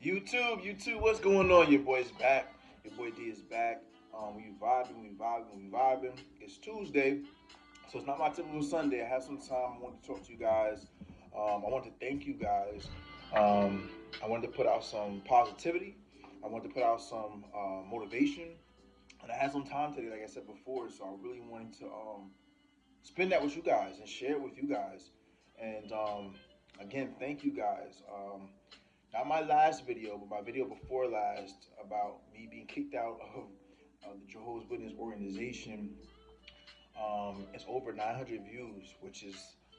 YouTube, what's going on? Your boy's back. Your boy D is back. We vibing. It's Tuesday, so it's not my typical Sunday. I have some time. I want to talk to you guys. I want to thank you guys. I wanted to put out some positivity. I wanted to put out some motivation, and I had some time today, like I said before. So I really wanted to spend that with you guys and share it with you guys. And again, thank you guys. Not my last video, but my video before last about me being kicked out of the Jehovah's Witness organization. It's over 900 views, which is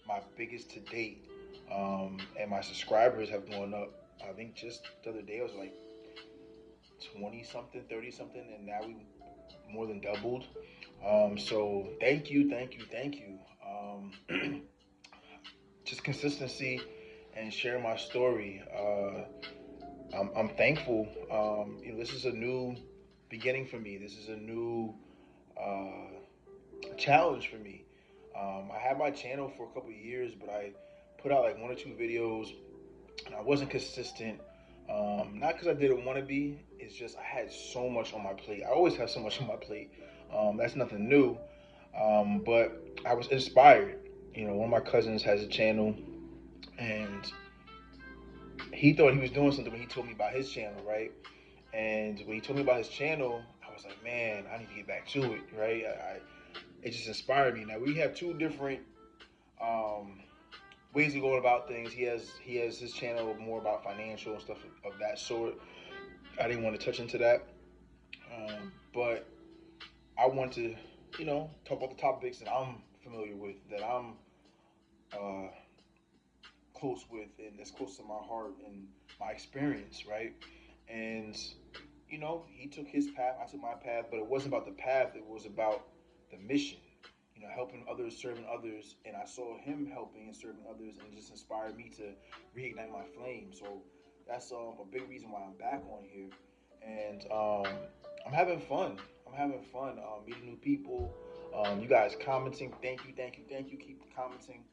my biggest to date. And my subscribers have gone up. I think just the other day it was like 20 something, 30 something, and now we more than doubled. So thank you. Just consistency and sharing my story. I'm thankful. This is a new beginning for me. This is a new challenge for me. I had my channel for a couple of years, but I put out like one or two videos, and I wasn't consistent. Not because I didn't want to be. It's just I had so much on my plate. I always have so much on my plate. That's nothing new. But I was inspired. One of my cousins has a channel, and he thought he was doing something when he told me about his channel, right? And when he told me about his channel, I was like, man, I need to get back to it, right? It just inspired me. Now we have two different um, ways of going about things. He has his channel more about financial and stuff of that sort. I didn't want to touch into that, but I want to, talk about the topics that I'm familiar with, that I'm uh, close with, and that's close to my heart and my experience, right? And he took his path, I took my path, but it wasn't about the path, it was about the mission. Helping others, serving others, and I saw him helping and serving others, and it just inspired me to reignite my flame. So that's a big reason why I'm back on here, and I'm having fun. Meeting new people. You guys commenting, thank you. Keep commenting.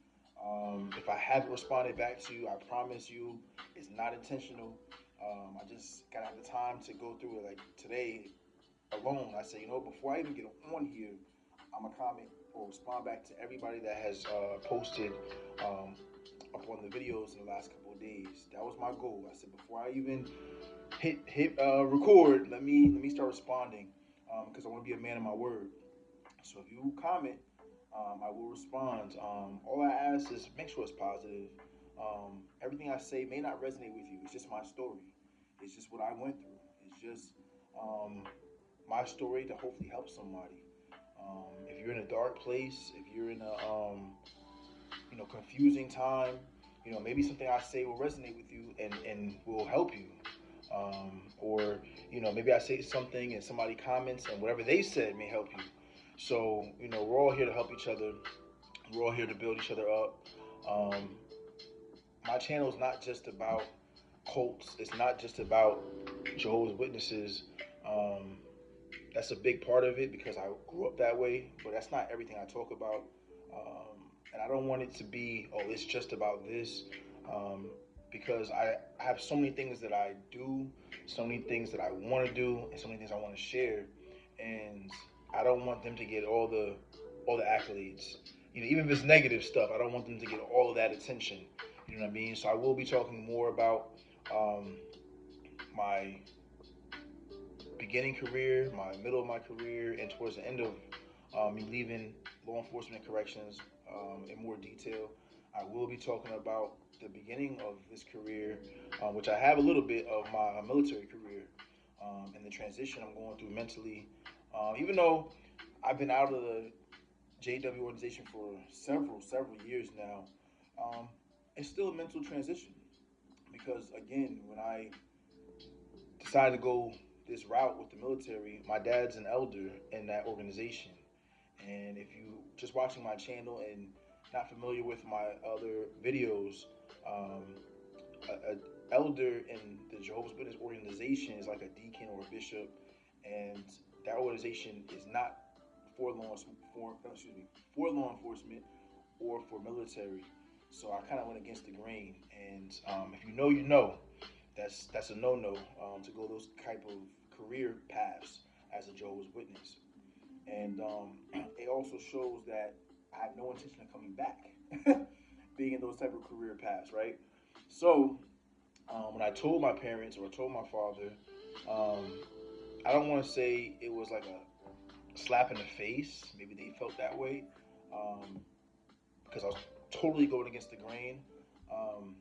If I haven't responded back to you, I promise you, it's not intentional. I just gotta have the time to go through it. Like today alone, I said, before I even get on here, I'm gonna comment or respond back to everybody that has posted up on the videos in the last couple of days. That was my goal. I said before I even hit record, let me start responding because I want to be a man of my word. So if you comment, I will respond. All I ask is make sure it's positive. Everything I say may not resonate with you. It's just my story. It's just what I went through. It's just um, my story to hopefully help somebody. If you're in a dark place, if you're in a confusing time, maybe something I say will resonate with you and will help you. Or maybe I say something and somebody comments and whatever they said may help you. So we're all here to help each other. We're all here to build each other up. Um, my channel is not just about cults. It's not just about Jehovah's Witnesses. Um, that's a big part of it because I grew up that way, but that's not everything I talk about. And I don't want it to be, oh, it's just about this, because I have so many things that I do, so many things that I want to do, and so many things I want to share, and I don't want them to get all the accolades. Even if it's negative stuff, I don't want them to get all of that attention. You know what I mean? So I will be talking more about um, my beginning career, my middle of my career, and towards the end of me leaving law enforcement and corrections in more detail. I will be talking about the beginning of this career, which I have a little bit of my military career, and the transition I'm going through mentally. Even though I've been out of the JW organization for several years now, um, it's still a mental transition because again, when I decided to go this route with the military, my dad's an elder in that organization. And if you just watching my channel and not familiar with my other videos, a elder in the Jehovah's Witness organization is like a deacon or a bishop, and that organization is not for for law enforcement or for military. So I kind of went against the grain, and if you know, you know that's a no-no to go those type of career paths as a Jehovah's Witness. And it also shows that I have no intention of coming back, being in those type of career paths, right? So when I told my parents or I told my father, um, I don't want to say it was like a slap in the face. Maybe they felt that way um, because I was totally going against the grain. Um,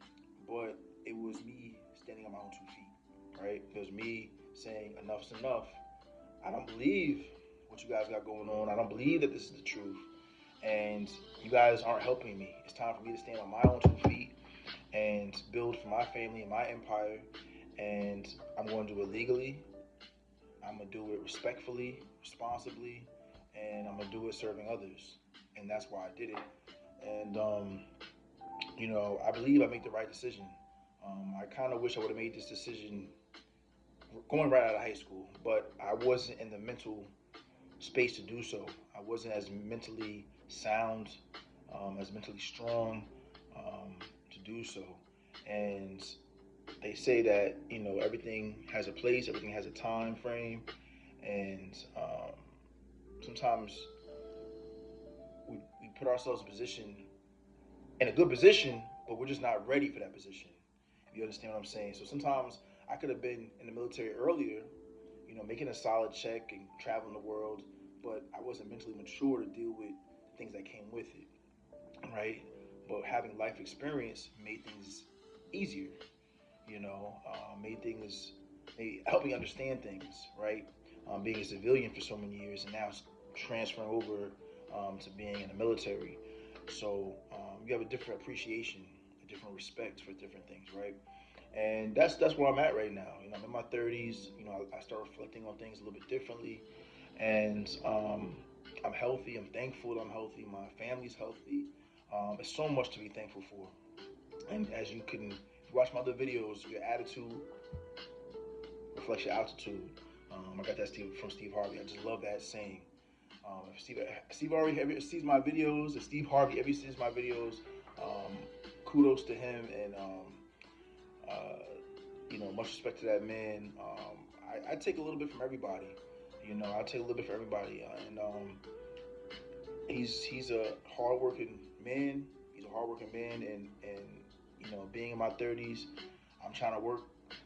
but it was me standing on my own 2 feet, right? It was me saying enough's enough. I don't believe what you guys got going on. I don't believe that this is the truth. And you guys aren't helping me. It's time for me to stand on my own 2 feet and build for my family and my empire. And I'm going to do it legally. I'm going to do it respectfully, responsibly, and I'm going to do it serving others. And that's why I did it. And, I believe I made the right decision. I kind of wish I would have made this decision going right out of high school, but I wasn't in the mental space to do so. I wasn't as mentally sound, as mentally strong to do so. And they say that everything has a place, everything has a time frame, and sometimes we put ourselves in a good position, but we're just not ready for that position. If you understand what I'm saying. So sometimes I could have been in the military earlier, making a solid check and traveling the world, but I wasn't mentally mature to deal with the things that came with it, right? But having life experience made things easier, helped me understand things, right? Being a civilian for so many years and now transferring over to being in the military. So you have a different appreciation, a different respect for different things, right? And that's where I'm at right now. I'm in my 30s. I start reflecting on things a little bit differently, and I'm healthy. I'm thankful that I'm healthy. My family's healthy. There's so much to be thankful for. And as you can, if you watch my other videos, your attitude reflects your altitude. I got that from Steve Harvey. I just love that saying. If Steve Harvey ever sees my videos, if Steve Harvey ever sees my videos, kudos to him, and much respect to that man. I take a little bit from everybody. I take a little bit from everybody, and he's a hardworking man. He's a hardworking man, and being in my 30s, I'm trying to work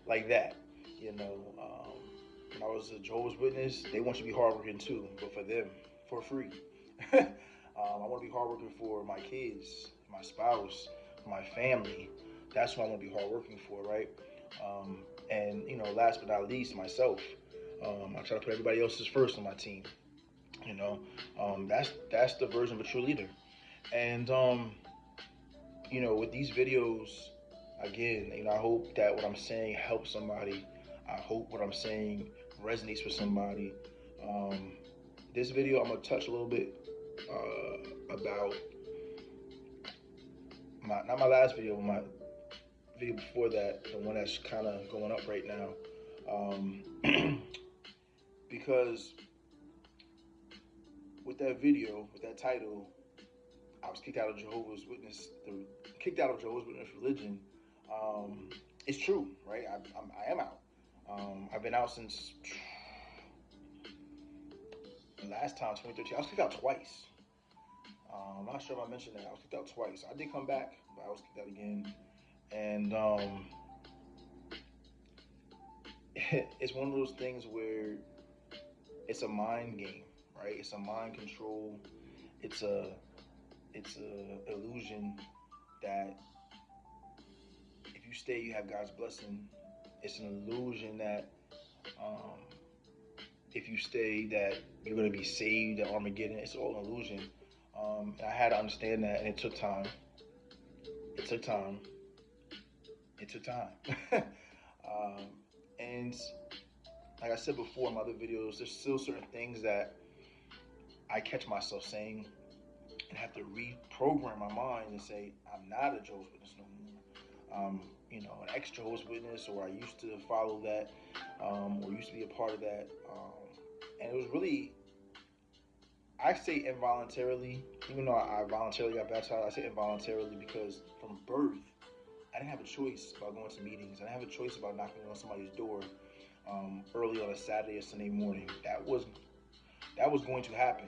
like that. When I was a Jehovah's Witness, they want you to be hardworking too, but for them, for free. I want to be hardworking for my kids, my spouse, my family. That's what I want to be hardworking for, right? And last but not least, myself. I try to put everybody else's first on my team. That's the version of a true leader. And with these videos, again, I hope that what I'm saying helps somebody. I hope what I'm saying resonates with somebody. This video, I'm gonna touch a little bit about not my last video, but my video before that, the one that's kind of going up right now, because with that video, with that title, I was kicked out of Jehovah's Witness, religion. It's true, right? I am out. I've been out since the last time, 2013. I was kicked out twice. I'm not sure if I mentioned that. I was kicked out twice. I did come back, but I was kicked out again. And it's one of those things where it's a mind game, right? It's a mind control. It's a illusion that if you stay, you have God's blessing. It's an illusion that if you stay, that you're going to be saved at Armageddon. It's all an illusion. And I had to understand that, and it took time. It took time. And like I said before in my other videos, there's still certain things that I catch myself saying and have to reprogram my mind and say, I'm not a Jehovah's Witness no more. An ex-Jehovah's Witness, or I used to follow that, or used to be a part of that. And it was really, I say involuntarily, even though I voluntarily got baptized, I say involuntarily because from birth, I didn't have a choice about going to meetings. I didn't have a choice about knocking on somebody's door early on a Saturday or Sunday morning. That was going to happen.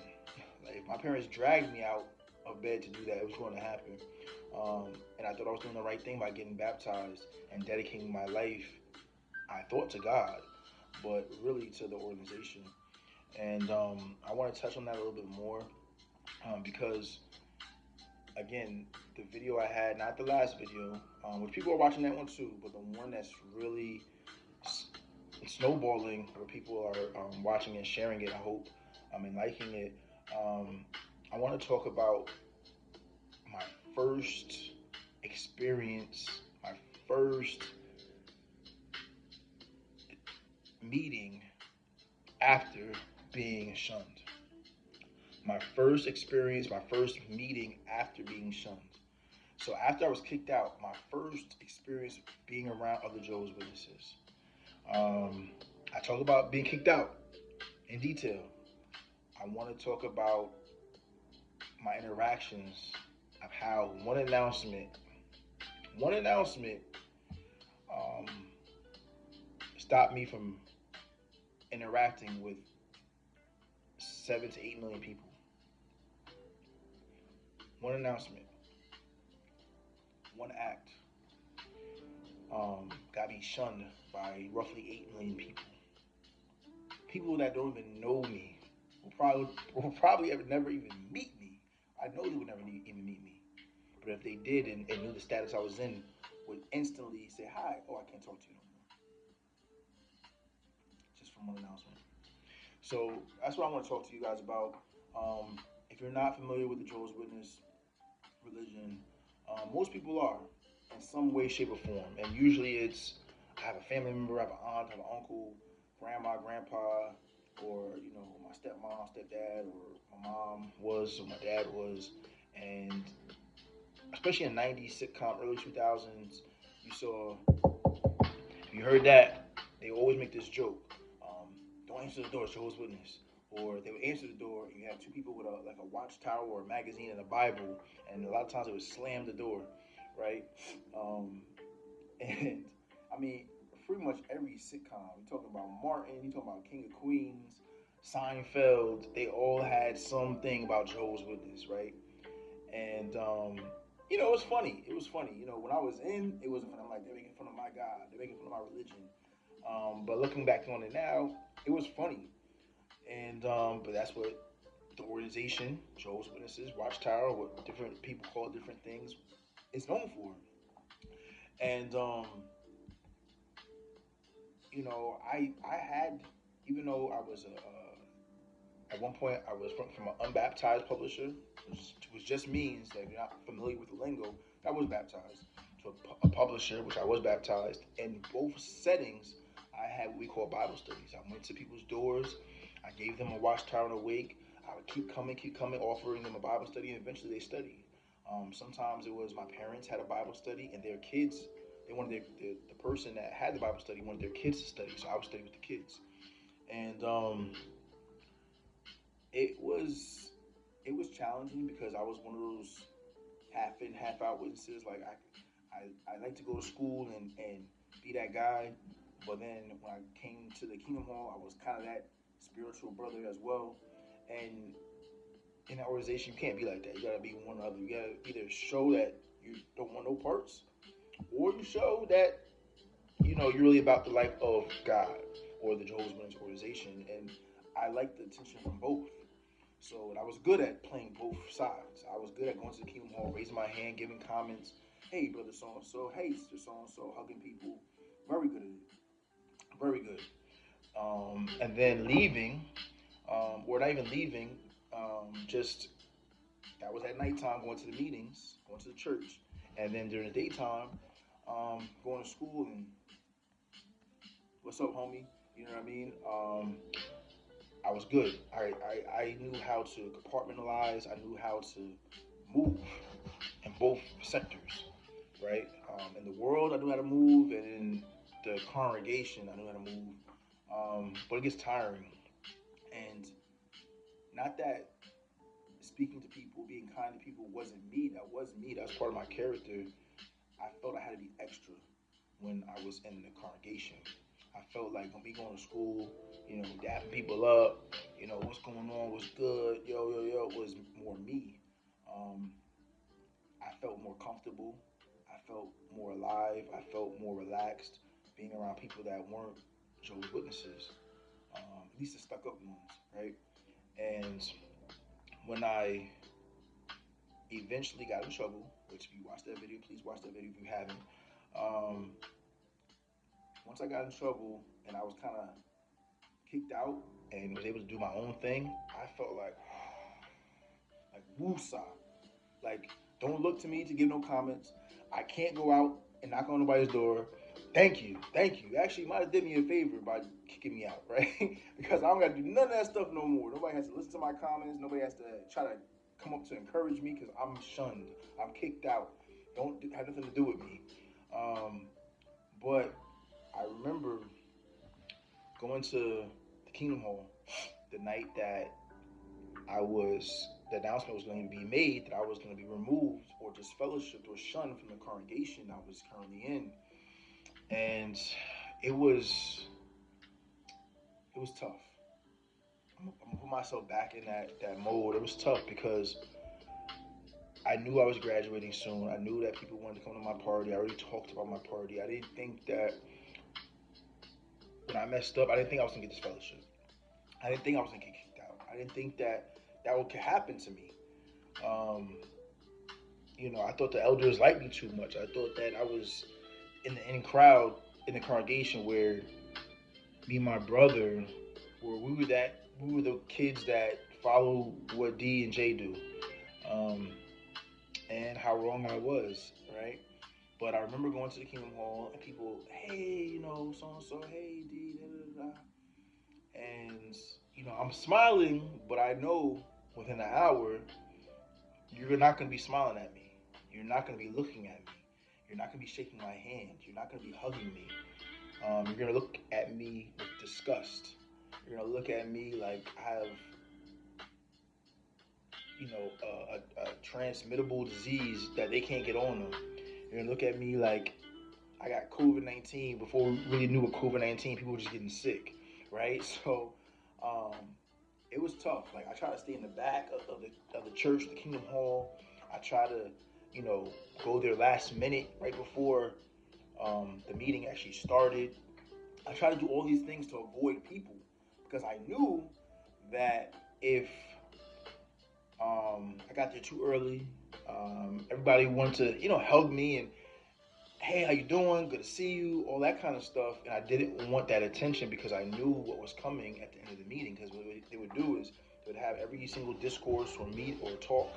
Like, if my parents dragged me out of bed to do that, it was going to happen. And I thought I was doing the right thing by getting baptized and dedicating my life, I thought, to God, but really to the organization. And I want to touch on that a little bit more because, again, the video I had, not the last video, which people are watching that one too, but the one that's really snowballing, where people are watching and sharing it, I hope, and liking it. I want to talk about my first experience, my first meeting after being shunned. My first experience, my first meeting after being shunned. So after I was kicked out, my first experience being around other Jehovah's Witnesses. I talk about being kicked out in detail. I want to talk about my interactions of how one announcement um, stopped me from interacting with 7 to 8 million people. One announcement, one act, got me shunned by roughly 8 million people. People that don't even know me will probably ever never even meet me. I know they would never even meet me. But if they did and knew the status I was in, would instantly say, "Hi, oh, I can't talk to you no more." Just from one announcement. So that's what I want to talk to you guys about. If you're not familiar with the Jehovah's Witness religion, most people are in some way, shape, or form. And usually it's, I have a family member, I have an aunt, I have an uncle, grandma, grandpa, or my stepmom, stepdad, or my mom was, or my dad was. And especially in 90s sitcom, early 2000s, you saw, if you heard that, they always make this joke. Don't answer the door, it's Jehovah's Witness. Or they would answer the door, and you have two people with a watchtower or a magazine and a Bible, and a lot of times they would slam the door, right? And I mean, pretty much every sitcom, you're talking about Martin, you're talking about King of Queens, Seinfeld, they all had something about Jehovah's Witness, right? And it was funny. It was funny. When I was in, it wasn't fun. I'm like, they're making fun of my God. They're making fun of my religion. But looking back on it now, it was funny. And but that's what the organization, Jehovah's Witnesses, Watchtower, what different people call different things, is known for. And I had, even though I was at one point I was from an unbaptized publisher, which just means that if you're not familiar with the lingo, I was baptized, to a publisher, which I was baptized. In both settings, I had what we call Bible studies. I went to people's doors. I gave them a watchtower and a wake. I would keep coming, offering them a Bible study, and eventually they studied. Sometimes it was my parents had a Bible study, and their kids, they wanted the person that had the Bible study wanted their kids to study, so I would study with the kids. And it was challenging because I was one of those half in, half out witnesses. Like I like to go to school and be that guy, but then when I came to the Kingdom Hall, I was kind of that spiritual brother as well. And in that organization, you can't be like that. You gotta be one or the other. You gotta either show that you don't want no parts, or you show that you're really about the life of God or the Jehovah's Witness organization. And I like the attention from both. So I was good at playing both sides. I was good at going to the Kingdom Hall, raising my hand, giving comments. Hey, brother so and so. Hey, sister so and so. Hugging people. Very good at it. Very good. And then leaving, or not even leaving, just that was at nighttime, going to the meetings, going to the church, and then during the daytime, going to school and what's up, homie? You know what I mean? I was good. I knew how to compartmentalize. I knew how to move in both sectors, right? In the world, I knew how to move, and in the congregation, I knew how to move. But it gets tiring, and not that speaking to people, being kind to people wasn't me. That was me. That was part of my character. I felt I had to be extra when I was in the congregation. I felt like when we going to school, dapping people up, what's going on, what's good, yo, was more me. Um, I felt more comfortable. I felt more alive. I felt more relaxed being around people that weren't Jehovah's Witnesses, at least the stuck up ones, right? And when I eventually got in trouble, which if you watch that video, please watch that video if you haven't. Um, Once I got in trouble and I was kind of kicked out and was able to do my own thing, I felt like woosah. Like, don't look to me to give no comments. I can't go out and knock on nobody's door. Thank you, thank you. Actually, you might have did me a favor by kicking me out, right? Because I don't got to do none of that stuff no more. Nobody has to listen to my comments. Nobody has to try to come up to encourage me because I'm shunned. I'm kicked out. Don't have nothing to do with me. But I remember going to the Kingdom Hall the night that the announcement was going to be made that I was going to be removed or disfellowshipped or shunned from the congregation I was currently in. And it was tough. I'm gonna put myself back in that mode. It was tough because I knew I was graduating soon. I knew that people wanted to come to my party. I already talked about my party. I didn't think that when I messed up, I didn't think I was gonna get this fellowship. I didn't think I was gonna get kicked out. I didn't think that would happen to me. I thought the elders liked me too much. I thought that I was in the crowd in the congregation where me and my brother we were the kids that follow what D and J do, and how wrong I was, right? But I remember going to the Kingdom Hall and people, hey, so and so, hey D, da da da, and I'm smiling, but I know within an hour you're not going to be smiling at me. You're not going to be looking at me. You're not going to be shaking my hand. You're not going to be hugging me. You're going to look at me with disgust. You're going to look at me like I have, a transmittable disease that they can't get on them. You're going to look at me like I got COVID-19 before we really knew what COVID-19. People were just getting sick, right? So it was tough. Like, I try to stay in the back of the church, the Kingdom Hall. I try to, go there last minute, right before the meeting actually started. I try to do all these things to avoid people because I knew that if I got there too early, everybody wanted to, hug me and, hey, how you doing? Good to see you, all that kind of stuff. And I didn't want that attention because I knew what was coming at the end of the meeting. Because what they would do is they would have every single discourse or meet or talk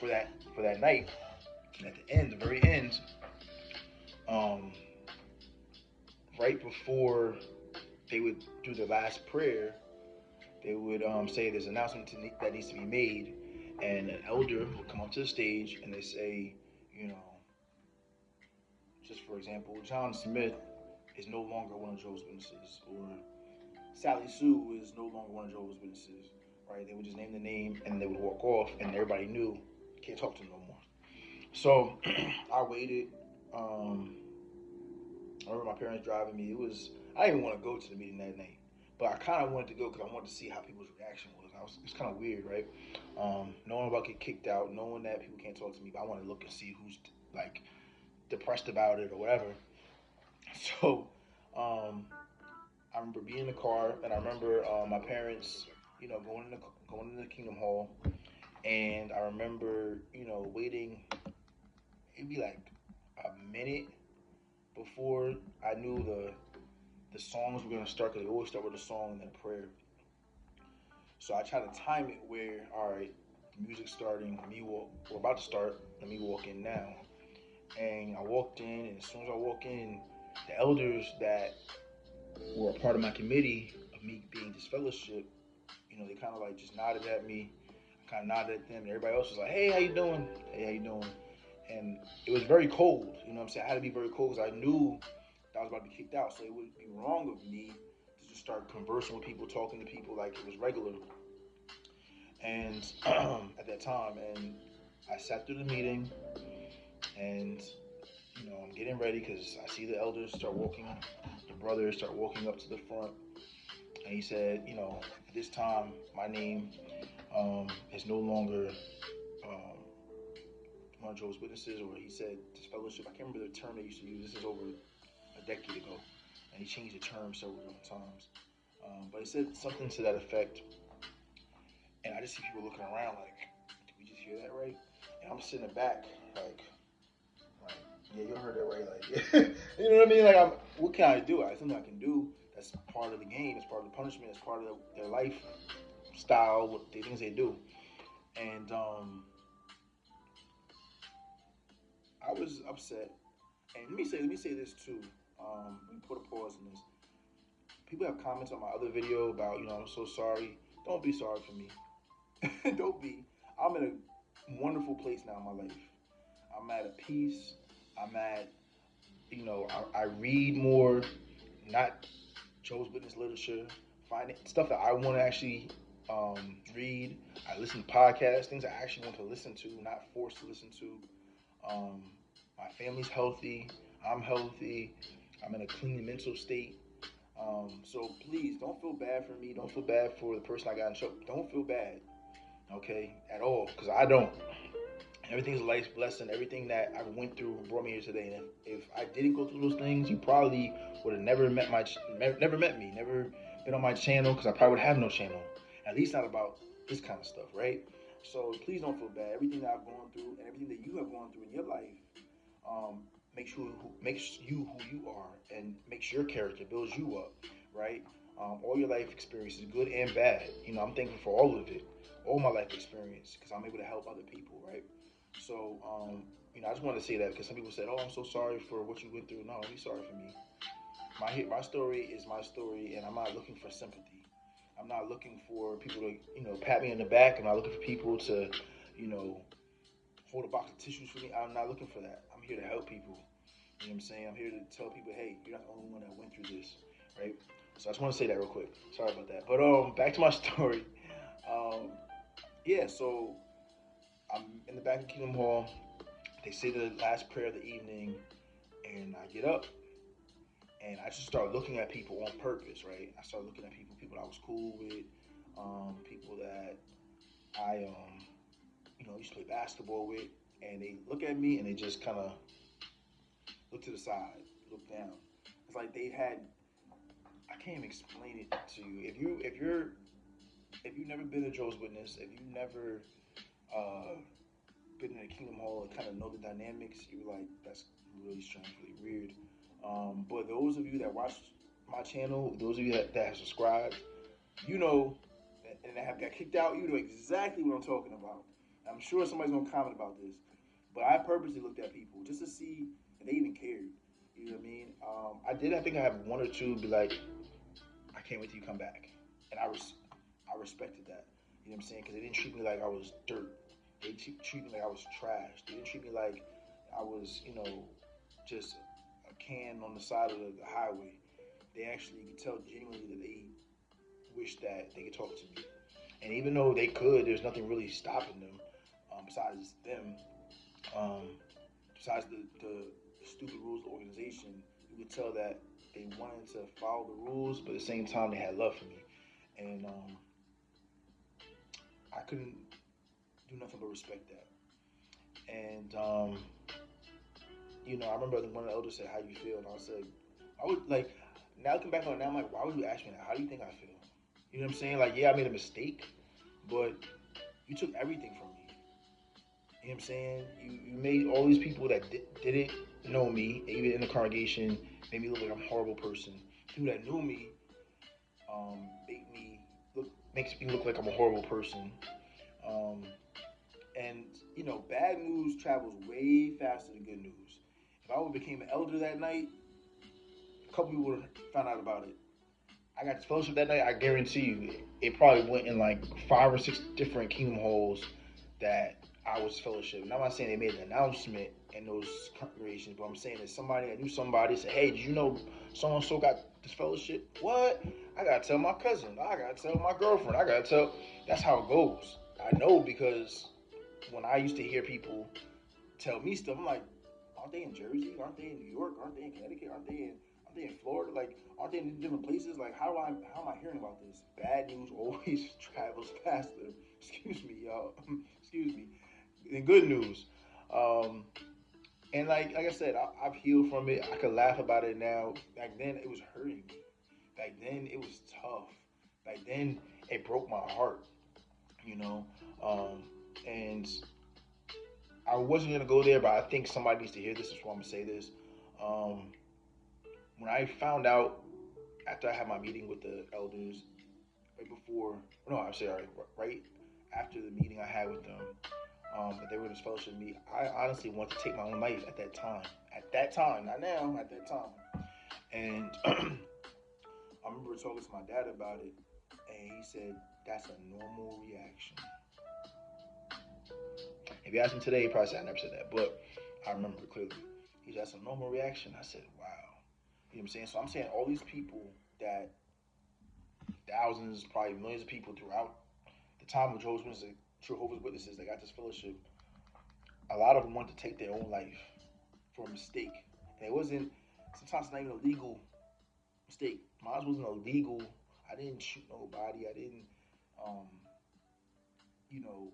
for that night. And at the end, the very end, right before they would do the last prayer, they would say there's an announcement that needs to be made, and an elder would come up to the stage and they say, just for example, John Smith is no longer one of Jehovah's Witnesses, or Sally Sue is no longer one of Jehovah's Witnesses, right? They would just name the name and they would walk off, and everybody knew can't talk to them no more. So I waited. I remember my parents driving me. I didn't even want to go to the meeting that night, but I kind of wanted to go because I wanted to see how people's reaction was. It's kind of weird, right? Knowing about get kicked out, knowing that people can't talk to me, but I want to look and see who's like depressed about it or whatever. So I remember being in the car, and I remember my parents, going in the Kingdom Hall, and I remember, waiting. It'd be like a minute before I knew the songs were gonna start, because they always start with a song and then a prayer. So I try to time it where, all right, the music's starting, we're about to start, let me walk in now. And I walked in, and as soon as I walk in, the elders that were a part of my committee of me being disfellowship, they kind of like just nodded at me. I kind of nodded at them, and everybody else was like, hey, how you doing? Hey, how you doing? And it was very cold, what I'm saying? I had to be very cold because I knew that I was about to be kicked out, so it would be wrong of me to just start conversing with people, talking to people like it was regular. And at that time, and I sat through the meeting, and I'm getting ready because I see the elders start walking, the brothers start walking up to the front. And he said, at this time, my name is no longer um, one of Jehovah's Witnesses, or he said this fellowship. I can't remember the term they used to use. This is over a decade ago, and he changed the term several different times. But he said something to that effect, and I just see people looking around like, did we just hear that right? And I'm sitting in the back like, yeah, you heard that right. Like, you know what I mean? Like, what can I do? Something I can do. That's part of the game. It's part of the punishment. It's part of their lifestyle, the things they do. And I was upset. And let me say this too. Let me put a pause in this. People have comments on my other video about, I'm so sorry. Don't be sorry for me. Don't be. I'm in a wonderful place now in my life. I'm at a peace. I'm at, I read more, not Jehovah's Witness literature, find stuff that I want to actually read. I listen to podcasts, things I actually want to listen to, not forced to listen to. My family's healthy. I'm healthy. I'm in a clean mental state. So please don't feel bad for me. Don't feel bad for the person I got in trouble. Don't feel bad, okay, at all, because I don't. Everything's a life blessing. Everything that I went through brought me here today. And if I didn't go through those things, you probably would have never met me, never been on my channel, because I probably would have no channel. At least not about this kind of stuff, right? So please don't feel bad. Everything that I've gone through and everything that you have gone through in your life makes you who you are, and makes your character, builds you up, right? All your life experiences, good and bad. I'm thankful for all of it, all my life experience, because I'm able to help other people, right? So, I just wanted to say that because some people said, "Oh, I'm so sorry for what you went through." No, don't be sorry for me. My story is my story, and I'm not looking for sympathy. I'm not looking for people to, pat me in the back. I'm not looking for people to, you know, hold a box of tissues for me. I'm not looking for that. I'm here to help people. You know what I'm saying? I'm here to tell people, hey, you're not the only one that went through this, right? So I just want to say that real quick. Sorry about that. But back to my story. Yeah, so I'm in the back of Kingdom Hall. They say the last prayer of the evening, and I get up, and I just start looking at people on purpose, right? I start looking at people I was cool with, people that I, used to play basketball with, and they look at me and they just kind of look to the side, look down. It's like they had. I can't even explain it to you. If you've never been a Jehovah's Witness, if you've never been in a Kingdom Hall and kind of know the dynamics, you're like, that's really strange, really weird. But those of you that watch my channel, those of you that have subscribed, and that have got kicked out, you know exactly what I'm talking about. I'm sure somebody's gonna comment about this, but I purposely looked at people just to see if they even cared. You know what I mean? I think I have one or two be like, I can't wait till you come back, and I respected that. You know what I'm saying? Because they didn't treat me like I was dirt. They treated me like I was trash. They didn't treat me like I was, just a can on the side of the highway. They actually, you could tell genuinely that they wish that they could talk to me. And even though they could, there's nothing really stopping them besides them. Besides the stupid rules of the organization, you could tell that they wanted to follow the rules, but at the same time, they had love for me. And I couldn't do nothing but respect that. And I remember one of the elders said, "How you feel?" And I said, "I would like." Now looking back on it, now I'm like, "Why would you ask me that? How do you think I feel?" You know what I'm saying? Like, yeah, I made a mistake, but you took everything from me. You know what I'm saying? You made all these people that didn't know me, even in the congregation, made me look like I'm a horrible person. People that knew me, makes me look like I'm a horrible person. And bad news travels way faster than good news. If I would have became an elder that night, a couple people would have found out about it. I got this fellowship that night. I guarantee you, it probably went in like 5 or 6 different kingdom halls that I was fellowship. And I'm not saying they made an announcement in those congregations, but I'm saying that somebody that knew somebody said, "Hey, did you know so and so got this fellowship?" What? I gotta tell my cousin. I gotta tell my girlfriend. I gotta tell. That's how it goes. I know because when I used to hear people tell me stuff, I'm like, aren't they in Jersey? Aren't they in New York? Aren't they in Connecticut? Aren't they in Florida? Like, aren't they in different places? Like, how am I hearing about this? Bad news always travels faster. Excuse me, y'all. Excuse me. And good news. Um, and like I said, I've healed from it. I can laugh about it now. Back then, it was hurting me. Back then, it was tough. Back then, it broke my heart. You know, um, and I wasn't gonna go there, but I think somebody needs to hear this. That's why I'm gonna say this. Um, when I found out after I had my meeting with the elders, right before, no, I'm sorry, right after the meeting I had with them, that they were going to fellowship me, I honestly wanted to take my own life at that time. At that time, not now, at that time. And I remember talking to my dad about it, and he said, that's a normal reaction. If you ask him today, he probably said I never said that, but I remember it clearly. He said, that's a normal reaction. I said, wow. You know what I'm saying? So I'm saying all these people that thousands, probably millions of people throughout the time of Jehovah's Witnesses that got this fellowship, a lot of them wanted to take their own life for a mistake. And it wasn't, sometimes it's not even a legal mistake. Mine wasn't illegal. I didn't shoot nobody. I didn't, um,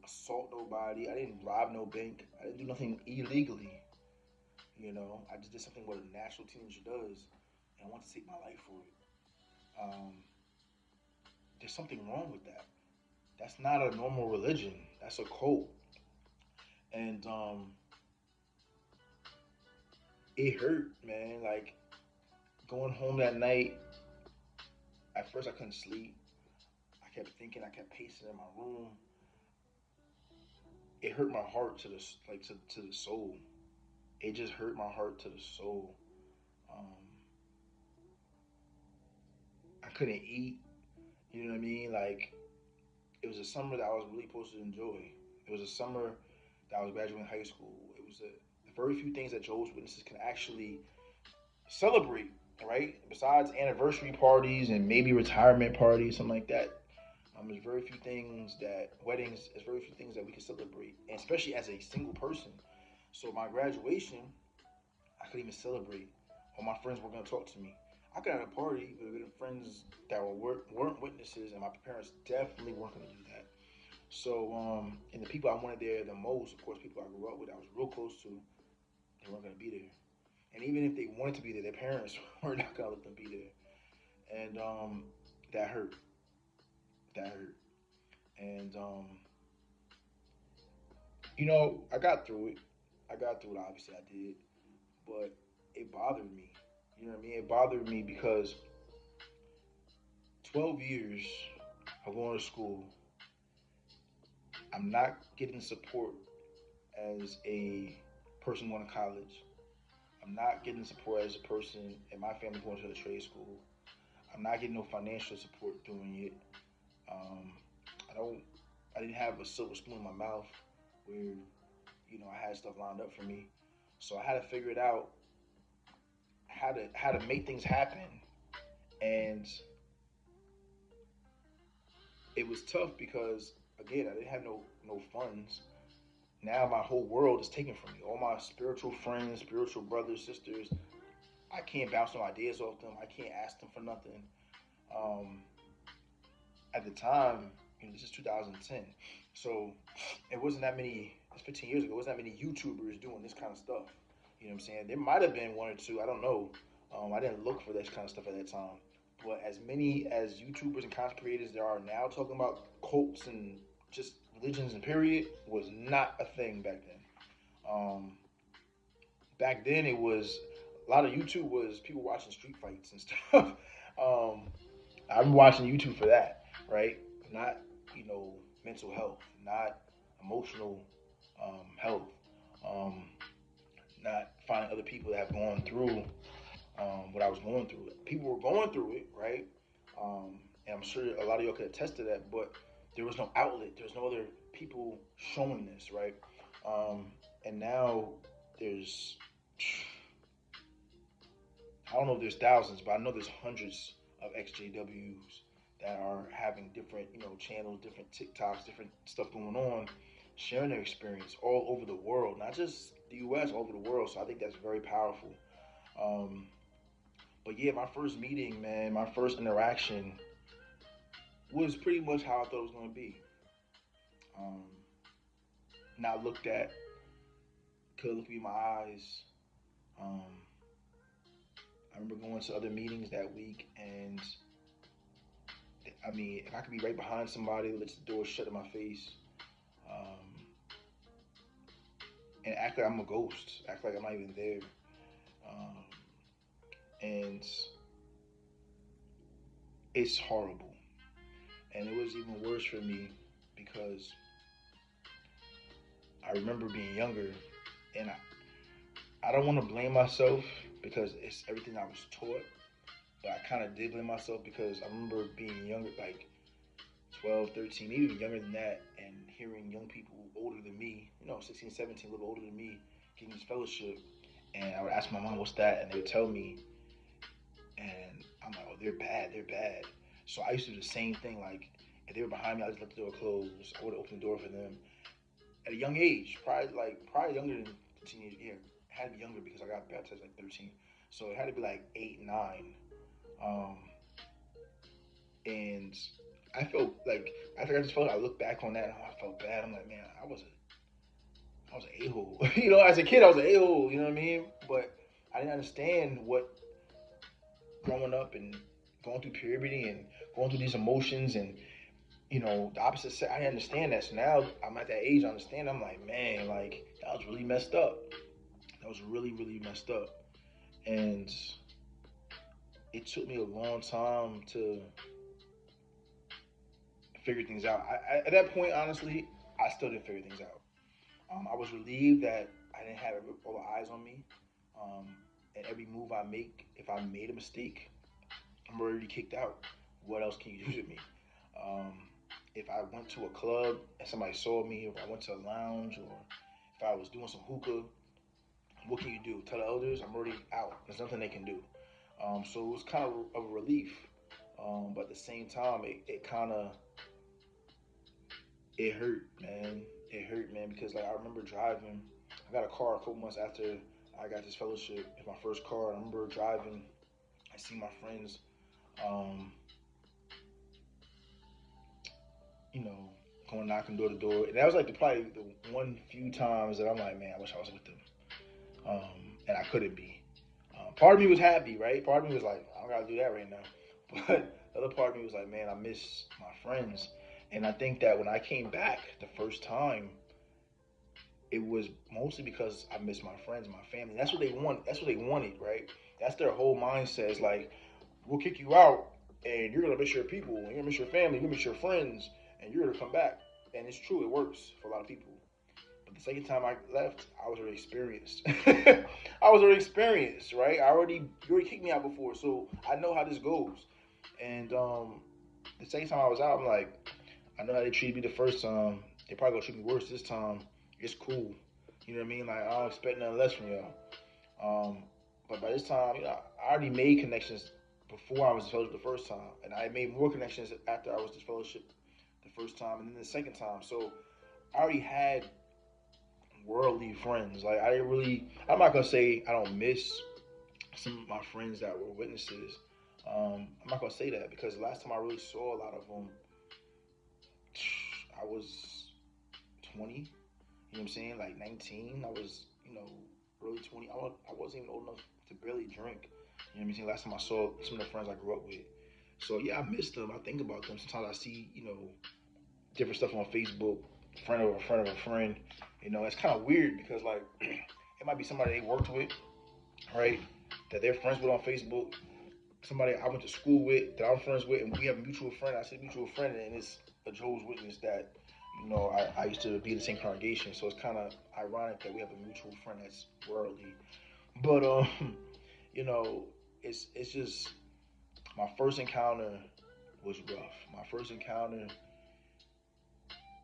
assault nobody. I didn't rob no bank. I didn't do nothing illegally. I just did something what a natural teenager does, and I want to take my life for it. Um, there's something wrong with that. That's not a normal religion. That's a cult. And it hurt, man. Like going home that night. At first, I couldn't sleep. I kept thinking. I kept pacing in my room. It hurt my heart to the to the soul. It just hurt my heart to the soul. Um, I couldn't eat. You know what I mean? Like it was a summer that I was really supposed to enjoy. It was a summer that I was graduating high school. It was the very few things that Jehovah's Witnesses can actually celebrate, right? Besides anniversary parties and maybe retirement parties, something like that. There's very few things that weddings. There's very few things that we can celebrate, and especially as a single person. So my graduation, I couldn't even celebrate. All my friends were gonna talk to me. I could have a party with friends that weren't witnesses, and my parents definitely weren't gonna do that. So, and the people I wanted there the most, of course, people I grew up with, I was real close to, they weren't gonna be there. And even if they wanted to be there, their parents were not gonna let them be there. And that hurt. That hurt. And I got through it. I got through it. Obviously, I did, but it bothered me. You know what I mean? It bothered me because 12 years of going to school, I'm not getting support as a person going to college. I'm not getting support as a person in my family going to a trade school. I'm not getting no financial support doing it. Um, I don't. I didn't have a silver spoon in my mouth where I had stuff lined up for me. So I had to figure it out how to make things happen, and it was tough because again I didn't have no funds. Now my whole world is taken from me. All my spiritual friends, spiritual brothers, sisters, I can't bounce no ideas off them. I can't ask them for nothing. Um, at the time, this is 2010, so it wasn't that many. It's 15 years ago. It wasn't that many YouTubers doing this kind of stuff. You know what I'm saying? There might have been one or two. I don't know. I didn't look for this kind of stuff at that time. But as many as YouTubers and content creators there are now talking about cults and just religions and period was not a thing back then. Um, Back then it was a lot of YouTube was people watching street fights and stuff. um, I'm watching YouTube for that, right? Not mental health, not emotional health, um, not finding other people that have gone through what I was going through. People were going through it, right? And I'm sure a lot of y'all could attest to that, but there was no outlet. There was no other people showing this, right? And now there's, I don't know if there's thousands, but I know there's hundreds of XJWs that are having different, channels, different TikToks, different stuff going on, sharing their experience all over the world, not just the U.S., all over the world. So I think that's very powerful. Um, but yeah, my first meeting, man, my first interaction was pretty much how I thought it was going to be. Um, Not looked at, could look me in my eyes. Um, I remember going to other meetings that week, and I mean, if I could be right behind somebody, let the door shut in my face, um, and act like I'm a ghost, act like I'm not even there, um, and it's horrible. And it was even worse for me because I remember being younger, and I don't want to blame myself because it's everything I was taught, but I kind of did blame myself because I remember being younger, like 12, 13, maybe even younger than that, and hearing young people older than me, 16, 17, a little older than me, getting this fellowship. And I would ask my mom, what's that? And they would tell me, and I'm like, oh, they're bad, they're bad. So I used to do the same thing. Like, if they were behind me, I just let the door close. I would open the door for them at a young age, probably younger than the teenage year. It had to be younger because I got baptized like 13. So it had to be like 8, 9. Um, and I felt like after I just felt, I look back on that and I felt bad. I'm like, man, I was an a-hole. As a kid, I was an a-hole. You know what I mean? But I didn't understand what growing up and going through puberty and going through these emotions and the opposite sex. I didn't understand that. So now I'm at that age. I understand. I'm like, man, like that was really messed up. That was really, really messed up. And it took me a long time to figure things out. At that point, honestly, I still didn't figure things out. I was relieved that I didn't have all the eyes on me. Um, and every move I make, if I made a mistake, I'm already kicked out. What else can you do to me? Um, if I went to a club and somebody saw me, or if I went to a lounge, or if I was doing some hookah, what can you do? Tell the elders I'm already out. There's nothing they can do. So it was kind of a relief. But at the same time, it kind of it hurt, man. It hurt, man, because like I remember driving. I got a car a couple months after I got this fellowship. It's my first car. I remember driving. I see my friends, um, you know, going knocking door to door. And that was like probably the one few times that I'm like, man, I wish I was with them. And I couldn't be. Part of me was happy, right? Part of me was like, I don't gotta do that right now. But the other part of me was like, man, I miss my friends. And I think that when I came back the first time, it was mostly because I missed my friends, my family. That's what they want. That's what they wanted, right? That's their whole mindset. Is like, we'll kick you out, and you're gonna miss your people, and you're gonna miss your family, you're gonna miss your friends, and you're gonna come back. And it's true, it works for a lot of people. But the second time I left, I was already experienced. I was already experienced, right? You already kicked me out before, so I know how this goes. And the second time I was out, I'm like, I know how they treated me the first time. They probably gonna treat me worse this time. It's cool. You know what I mean? Like I don't expect nothing less from y'all. But by this time, I already made connections before I was disfellowship the first time, and I made more connections after I was disfellowship the first time, and then the second time. So I already had worldly friends. Like I didn't really. I'm not gonna say I don't miss some of my friends that were witnesses. I'm not gonna say that because the last time I really saw a lot of them, I was 20. You know what I'm saying? Like 19. I was, early 20. I wasn't even old enough to barely drink. You know what I'm saying? Last time I saw some of the friends I grew up with. So yeah, I miss them. I think about them. Sometimes I see, different stuff on Facebook, friend of a friend of a friend. It's kind of weird because like it might be somebody they worked with, right? That they're friends with on Facebook. Somebody I went to school with, that I'm friends with, and we have a mutual friend. I said mutual friend, and it's a Jehovah's Witness that I used to be in the same congregation, so it's kind of ironic that we have a mutual friend that's worldly. But you know, it's just my first encounter was rough. My first encounter,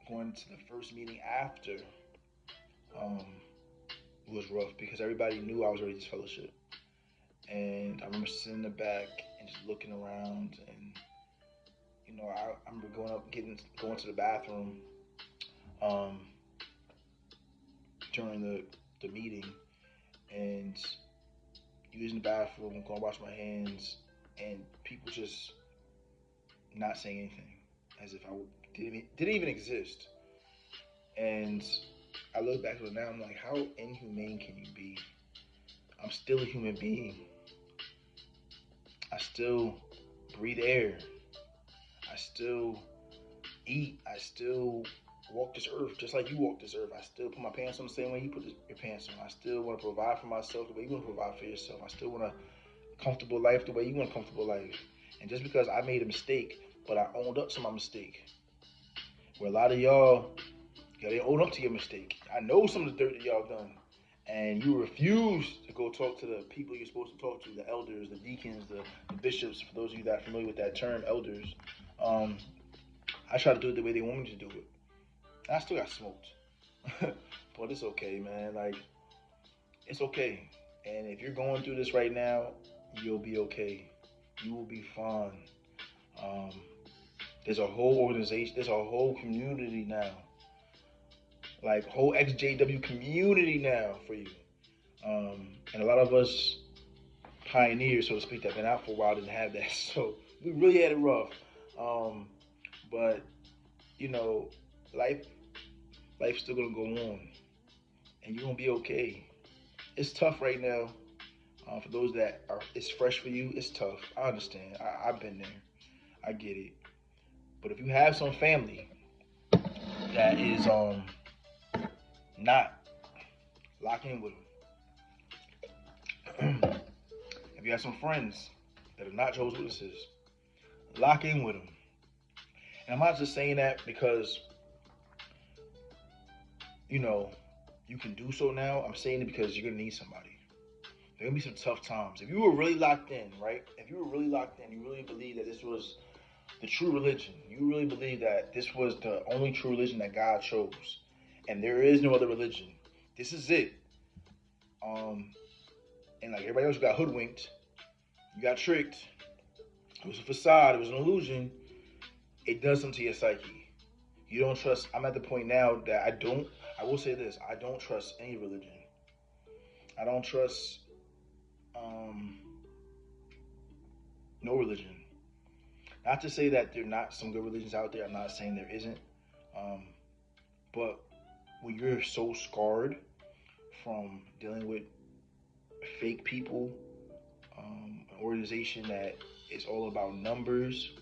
going to the first meeting after, um, was rough because everybody knew I was already disfellowship, and I remember sitting in the back and just looking around, and I remember going to the bathroom, um, during the meeting and using the bathroom, going to wash my hands, and people just not saying anything, as if I didn't even exist. And I look back on it now, I'm like, how inhumane can you be? I'm still a human being. I still breathe air. I still eat. I still walk this earth just like you walk this earth. I still put my pants on the same way you put your pants on. I still want to provide for myself the way you want to provide for yourself. I still want a comfortable life the way you want a comfortable life. And just because I made a mistake, but I owned up to my mistake. Where a lot of y'all, they own up to your mistake. I know some of the dirt that y'all done. And you refuse to go talk to the people you're supposed to talk to, the elders, the deacons, the bishops, for those of you that are familiar with that term, elders. I try to do it the way they want me to do it. And I still got smoked. But it's okay, man. Like, it's okay. And if you're going through this right now, you'll be okay. You will be fine. Um, there's a whole organization, there's a whole community now. Like, whole XJW community now for you. And a lot of us pioneers, so to speak, that been out for a while didn't have that. So we really had it rough. But, you know, life's still gonna go on, and you're gonna be okay. It's tough right now. For those that are, it's fresh for you. It's tough. I understand. I've been there. I get it. But if you have some family that is not, lock in with them. If you have some friends that are not Jehovah's Witnesses, lock in with them. And I'm not just saying that because, you know, you can do so now. I'm saying it because you're gonna need somebody. There are gonna be some tough times. If you were really locked in, right? If you were really locked in, you really believe that this was the true religion. You really believe that this was the only true religion that God chose, and there is no other religion. This is it. And like everybody else, you got hoodwinked, you got tricked. It was a facade. It was an illusion. It does something to your psyche. You don't trust. I'm at the point now that I don't. I will say this: I don't trust any religion. I don't trust no religion. Not to say that there are not some good religions out there. I'm not saying there isn't. But when you're so scarred from dealing with fake people, an organization that is all about numbers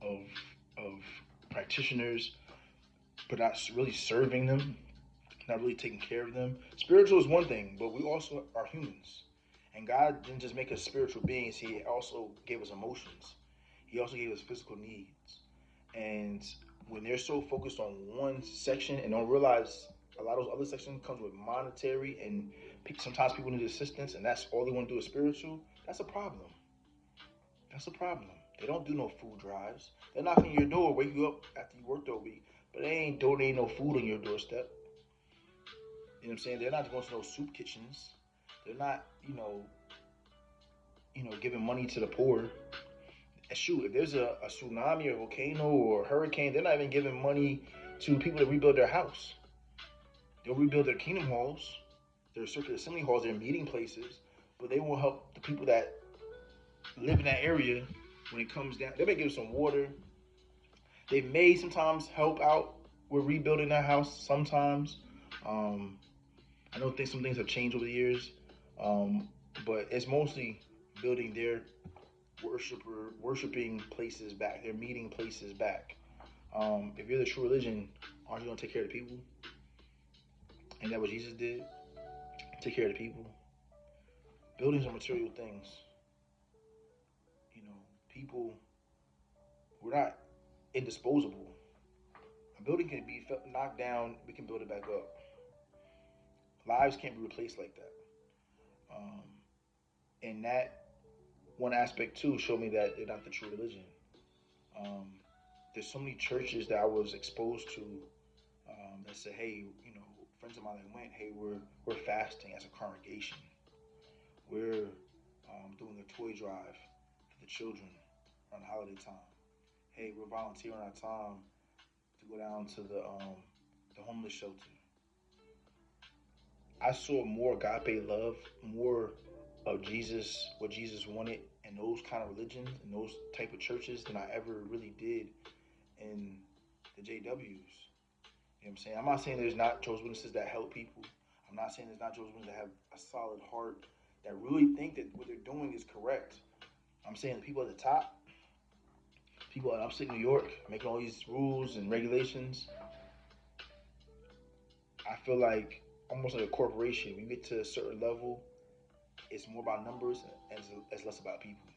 of practitioners, but not really serving them, not really taking care of them. Spiritual is one thing, but we also are humans. And God didn't just make us spiritual beings, He also gave us emotions. He also gave us physical needs. And when they're so focused on one section and don't realize a lot of those other sections comes with monetary, and sometimes people need assistance, and that's all they want to do is spiritual, that's a problem. That's a problem. They don't do no food drives. They're knocking your door, wake you up after you worked all week, but they ain't donating no food on your doorstep. You know what I'm saying? They're not going to no soup kitchens. They're not, giving money to the poor. And shoot, if there's a tsunami or volcano or hurricane, they're not even giving money to people to rebuild their house. They'll rebuild their kingdom halls, their circuit assembly halls, their meeting places, but they won't help the people that live in that area when it comes down. They may give some water. They may sometimes help out with rebuilding that house sometimes. I know some things have changed over the years, but it's mostly building their worshiping places back, their meeting places back. If you're the true religion, aren't you going to take care of the people? Ain't that what Jesus did? Take care of the people. Buildings are material things. People, we're not indisposable. A building can be knocked down, we can build it back up. Lives can't be replaced like that. And that one aspect too showed me that they're not the true religion. There's so many churches that I was exposed to that said, hey, friends of mine that went, hey, we're fasting as a congregation. We're doing a toy drive for the children around holiday time. Hey, we're volunteering our time to go down to the homeless shelter. I saw more agape love, more of Jesus, what Jesus wanted in those kind of religions and those type of churches than I ever really did in the JWs. You know what I'm saying? I'm not saying there's not Jehovah's Witnesses that help people. I'm not saying there's not Jehovah's Witnesses that have a solid heart, that really think that what they're doing is correct. I'm saying the people at the top, people in upstate New York, making all these rules and regulations, I feel like almost like a corporation. When you get to a certain level, it's more about numbers and it's less about people.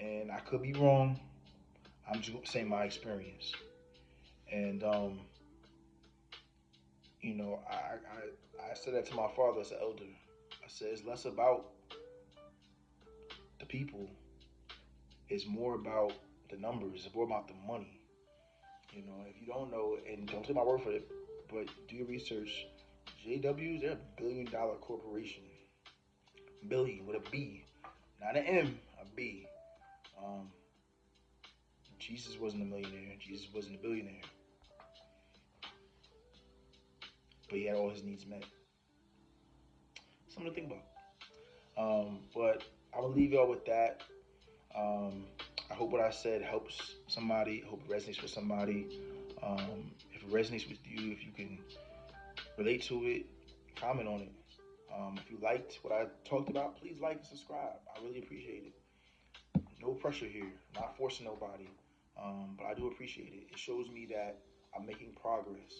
And I could be wrong. I'm just saying my experience. And you know, I said that to my father as an elder. I said it's less about the people. It's more about the numbers. It's more about the money. You know, if you don't know, and don't take my word for it, but do your research. JWs, they're $1 billion corporation. Billion with a B, not an M, a B. Um, Jesus wasn't a millionaire. Jesus wasn't a billionaire, but he had all his needs met. Something to think about. But I will leave y'all with that. I hope what I said helps somebody. I hope it resonates with somebody. If it resonates with you, if you can relate to it, comment on it. If you liked what I talked about, please like and subscribe. I really appreciate it. No pressure here. Not forcing nobody. But I do appreciate it. It shows me that I'm making progress.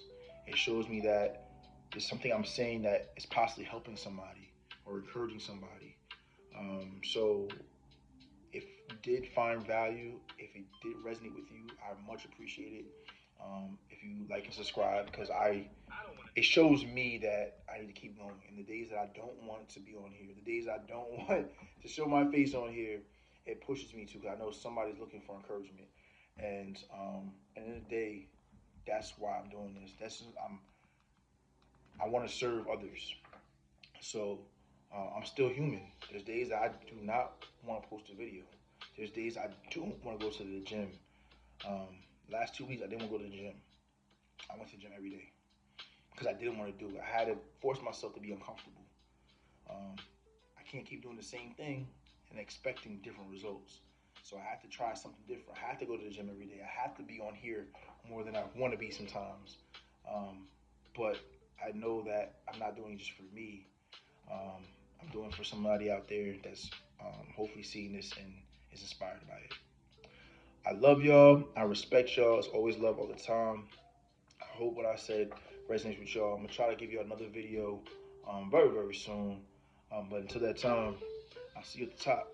It shows me that there's something I'm saying that is possibly helping somebody or encouraging somebody. So if you did find value, if it did resonate with you, I much appreciate it. If you like and subscribe, because it shows me that I need to keep going. In the days that I don't want to be on here, the days I don't want to show my face on here, it pushes me to, because I know somebody's looking for encouragement. And at the end of the day, that's why I'm doing this. I want to serve others. So I'm still human. There's days that I do not want to post a video. There's days I don't want to go to the gym. Last 2 weeks I didn't want to go to the gym. I went to the gym every day because I didn't want to do it. I had to force myself to be uncomfortable. I can't keep doing the same thing and expecting different results. So I had to try something different. I had to go to the gym every day. I had to be on here more than I want to be sometimes. But I know that I'm not doing it just for me. I'm doing it for somebody out there that's hopefully seeing this and is inspired by it. I love y'all. I respect y'all. It's always love all the time. I hope what I said resonates with y'all. I'm going to try to give you another video very, very soon. But until that time, I'll see you at the top.